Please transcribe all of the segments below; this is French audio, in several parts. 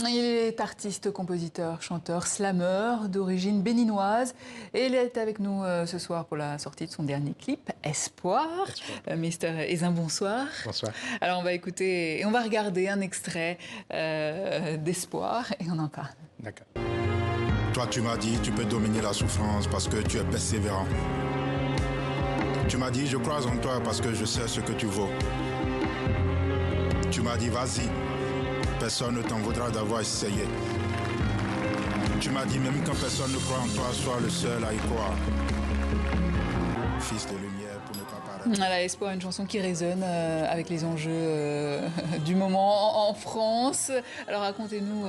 Il est artiste, compositeur, chanteur, slameur d'origine béninoise et il est avec nous ce soir pour la sortie de son dernier clip, Espoir. Espoir. Mister Ezin, bonsoir. Bonsoir. Alors on va écouter et on va regarder un extrait d'Espoir et on en parle. D'accord. Toi, tu m'as dit, tu peux dominer la souffrance parce que tu es persévérant. Tu m'as dit, je crois en toi parce que je sais ce que tu vaux. Tu m'as dit, vas-y, personne ne t'en voudra d'avoir essayé. Tu m'as dit, même quand personne ne croit en toi, sois le seul à y croire. Fils de lumière pour ne pas paraître. Voilà, Espoir, une chanson qui résonne avec les enjeux du moment en France. Alors racontez-nous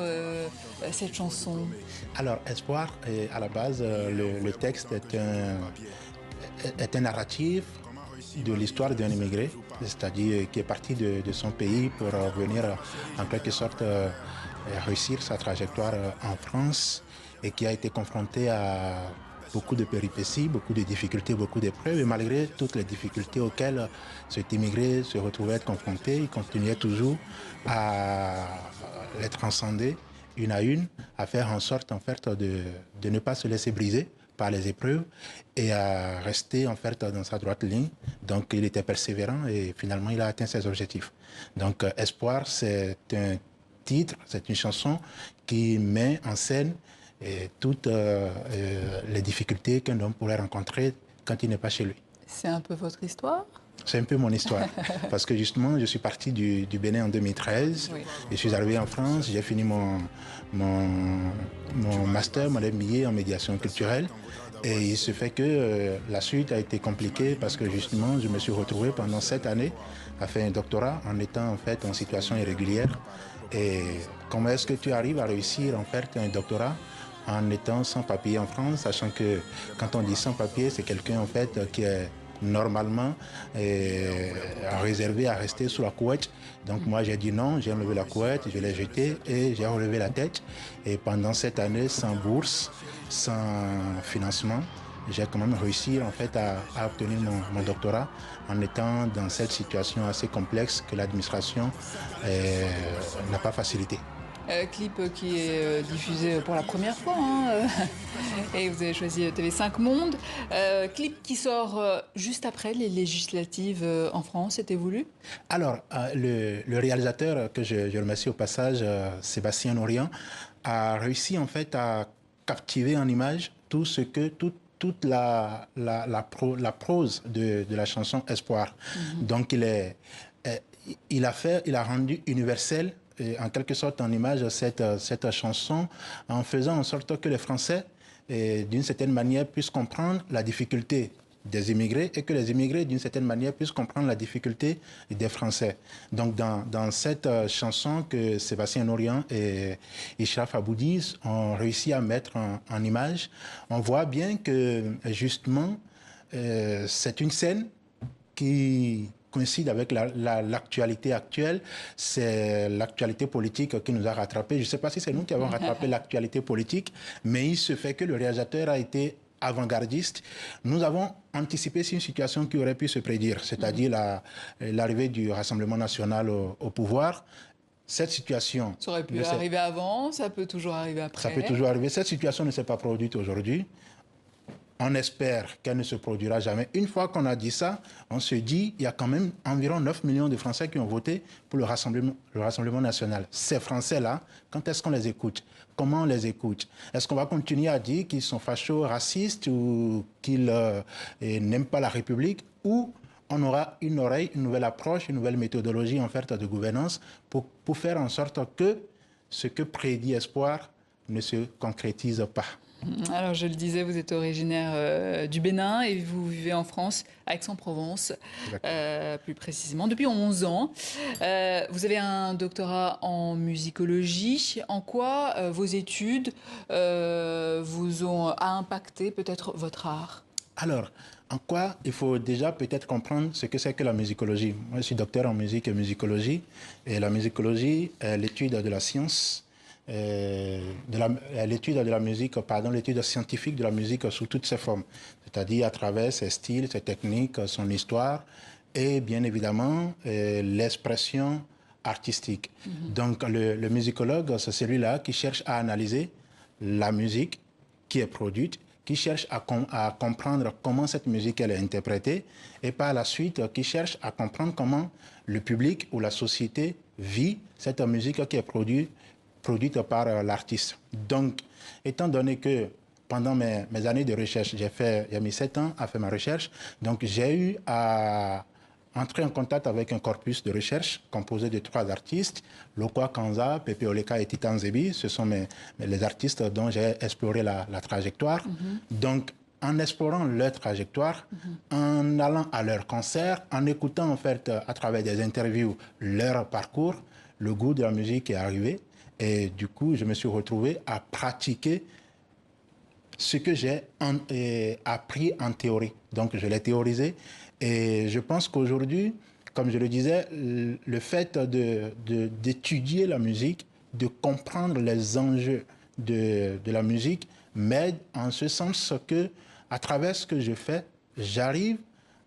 cette chanson. Alors, Espoir, à la base, le texte est un narratif de l'histoire d'un immigré, c'est-à-dire qui est parti de son pays pour venir en quelque sorte réussir sa trajectoire en France et qui a été confronté à beaucoup de péripéties, beaucoup de difficultés, beaucoup d'épreuves. Et malgré toutes les difficultés auxquelles cet immigré se retrouvait être confronté, il continuait toujours à les transcender une à une, à faire en sorte en fait de ne pas se laisser briser par les épreuves et à rester en fait dans sa droite ligne. Donc il était persévérant et finalement il a atteint ses objectifs. Donc Espoir, c'est un titre, c'est une chanson qui met en scène toutes les difficultés qu'un homme pourrait rencontrer quand il n'est pas chez lui. C'est un peu votre histoire ? C'est un peu mon histoire. Parce que justement, je suis parti du Bénin en 2013. Oui. Je suis arrivé en France, j'ai fini mon master, mon MBA en médiation culturelle. Et il se fait que la suite a été compliquée parce que justement, je me suis retrouvé pendant 7 années à faire un doctorat en étant en fait en situation irrégulière. Et comment est-ce que tu arrives à réussir en fait un doctorat en étant sans papier en France, sachant que quand on dit sans papier, c'est quelqu'un en fait qui est normalement réservé à rester sous la couette. Donc moi j'ai dit non, j'ai enlevé la couette, je l'ai jetée et j'ai relevé la tête. Et pendant cette année, sans bourse, sans financement, j'ai quand même réussi en fait à obtenir mon doctorat en étant dans cette situation assez complexe que l'administration n'a pas facilité. Clip qui est diffusé pour la première fois, hein, et vous avez choisi TV5 Monde. Clip qui sort juste après les législatives en France, c'était voulu? Alors, le réalisateur, que je remercie au passage, Sébastien Orion, a réussi en fait à captiver en image tout ce que, toute la prose de la chanson Espoir. Donc, il a rendu universel en quelque sorte en image cette chanson en faisant en sorte que les Français, d'une certaine manière, puissent comprendre la difficulté des immigrés et que les immigrés, d'une certaine manière, puissent comprendre la difficulté des Français. Donc, dans cette chanson que Sébastien Orion et Ishraf Aboudi ont réussi à mettre en image, on voit bien que, justement, c'est une scène qui coïncide avec l'actualité actuelle. C'est l'actualité politique qui nous a rattrapés. Je ne sais pas si c'est nous qui avons rattrapé l'actualité politique, mais il se fait que le réalisateur a été avant-gardiste. Nous avons anticipé sur une situation qui aurait pu se prédire, c'est-à-dire l'arrivée du Rassemblement national au pouvoir. Cette situation... Ça aurait pu arriver avant, ça peut toujours arriver après. Ça peut toujours arriver. Cette situation ne s'est pas produite aujourd'hui. On espère qu'elle ne se produira jamais. Une fois qu'on a dit ça, on se dit qu'il y a quand même environ 9 millions de Français qui ont voté pour le Rassemblement national. Ces Français-là, quand est-ce qu'on les écoute? Comment on les écoute? Est-ce qu'on va continuer à dire qu'ils sont fachos, racistes ou qu'ils n'aiment pas la République? Ou on aura une oreille, une nouvelle approche, une nouvelle méthodologie en fait de gouvernance pour faire en sorte que ce que prédit Espoir ne se concrétise pas. Alors, je le disais, vous êtes originaire du Bénin et vous vivez en France, à Aix-en-Provence, plus précisément, depuis 11 ans. Vous avez un doctorat en musicologie. En quoi vos études vous ont impacté peut-être votre art? Alors, en quoi il faut déjà peut-être comprendre ce que c'est que la musicologie. Moi, je suis docteur en musique et musicologie. Et la musicologie est l'étude de la science, l'étude de la musique, pardon, l'étude scientifique de la musique sous toutes ses formes, c'est-à-dire à travers ses styles, ses techniques, son histoire et bien évidemment l'expression artistique. Donc le musicologue, c'est celui-là qui cherche à analyser la musique qui est produite, qui cherche à comprendre comment cette musique elle est interprétée et par la suite qui cherche à comprendre comment le public ou la société vit cette musique qui est produite par l'artiste. Donc, étant donné que pendant mes années de recherche, j'ai mis 7 ans à faire ma recherche, donc j'ai eu à entrer en contact avec un corpus de recherche composé de 3 artistes, Lokwa Kanza, Pepe Oleka et Titan Zebi. Ce sont les artistes dont j'ai exploré la trajectoire. Donc, en explorant leur trajectoire, en allant à leur concert, en écoutant en fait à travers des interviews leur parcours, le goût de la musique est arrivé. Et du coup, je me suis retrouvé à pratiquer ce que j'ai appris en théorie. Donc, je l'ai théorisé. Et je pense qu'aujourd'hui, comme je le disais, le fait d'étudier la musique, de comprendre les enjeux de la musique, m'aide en ce sens que, à travers ce que je fais, j'arrive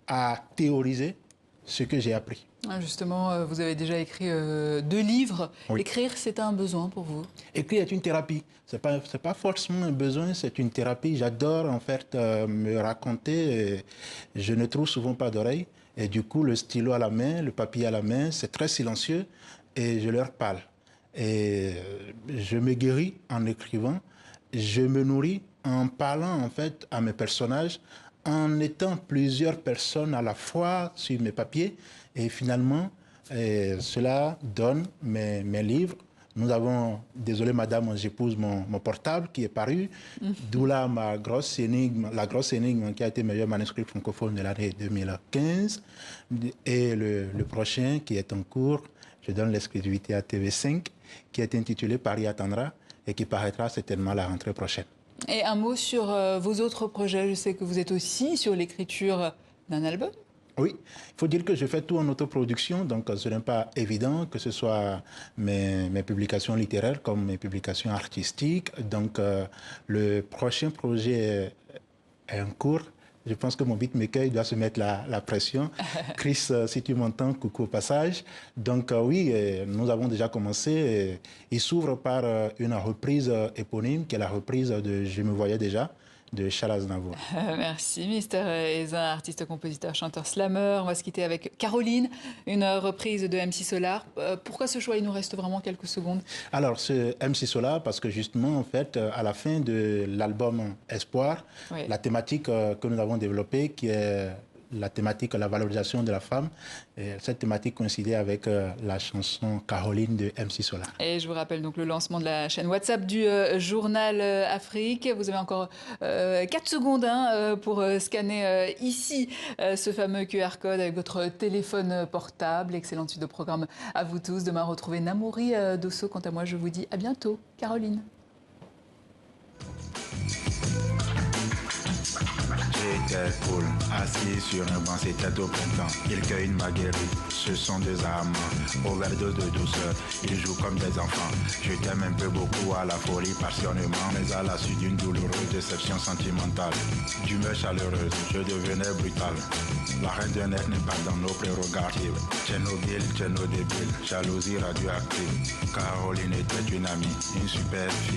à théoriser ce que j'ai appris. Justement, vous avez déjà écrit 2 livres. Oui. Écrire, c'est un besoin pour vous? Écrire est une thérapie. C'est pas forcément un besoin, c'est une thérapie. J'adore en fait me raconter. Je ne trouve souvent pas d'oreille. Et du coup, le stylo à la main, le papier à la main, c'est très silencieux et je leur parle. Et je me guéris en écrivant. Je me nourris en parlant en fait à mes personnages, en étant plusieurs personnes à la fois sur mes papiers. Et finalement, cela donne mes livres. Nous avons, désolé madame, j'épouse mon portable qui est paru, d'où là la grosse énigme qui a été meilleur manuscrit francophone de l'année 2015. Et le prochain qui est en cours, je donne l'exclusivité à TV5, qui est intitulé Paris attendra et qui paraîtra certainement à la rentrée prochaine. Et un mot sur vos autres projets. Je sais que vous êtes aussi sur l'écriture d'un album. Oui, il faut dire que je fais tout en autoproduction, donc ce n'est pas évident que ce soit mes publications littéraires comme mes publications artistiques. Donc le prochain projet est en cours. Je pense que mon beatmaker doit se mettre la pression. Chris, si tu m'entends, coucou au passage. Donc oui, nous avons déjà commencé. Il s'ouvre par une reprise éponyme, qui est la reprise de Je me voyais déjà, de Charles Aznavour. Merci, Mister Eza, artiste, compositeur, chanteur, slammer. On va se quitter avec Caroline, une reprise de MC Solar. Pourquoi ce choix? Il nous reste vraiment quelques secondes. Alors, ce MC Solar, parce que justement, en fait, à la fin de l'album Espoir, oui, la thématique que nous avons développée, qui est la thématique, la valorisation de la femme, et cette thématique coïncidait avec la chanson Caroline de MC Solar. Et je vous rappelle donc le lancement de la chaîne WhatsApp du Journal Afrique. Vous avez encore 4 secondes pour scanner ici ce fameux QR code avec votre téléphone portable. Excellente suite de programme à vous tous. Demain, retrouvez Namouri Dosso. Quant à moi, je vous dis à bientôt. Caroline. J'étais cool, assis sur un banc, c'était au printemps. Ils cueillent une marguerite, ce sont des amants. Overdose de douceur, ils jouent comme des enfants. Je t'aime un peu beaucoup à la folie, passionnément, mais à la suite d'une douloureuse déception sentimentale. D'humeur chaleureuse, je devenais brutal. La reine d'un être n'est pas dans nos prérogatives. Tchernobyl, Tchernodébile, jalousie radioactive. Caroline était une amie, une super fille.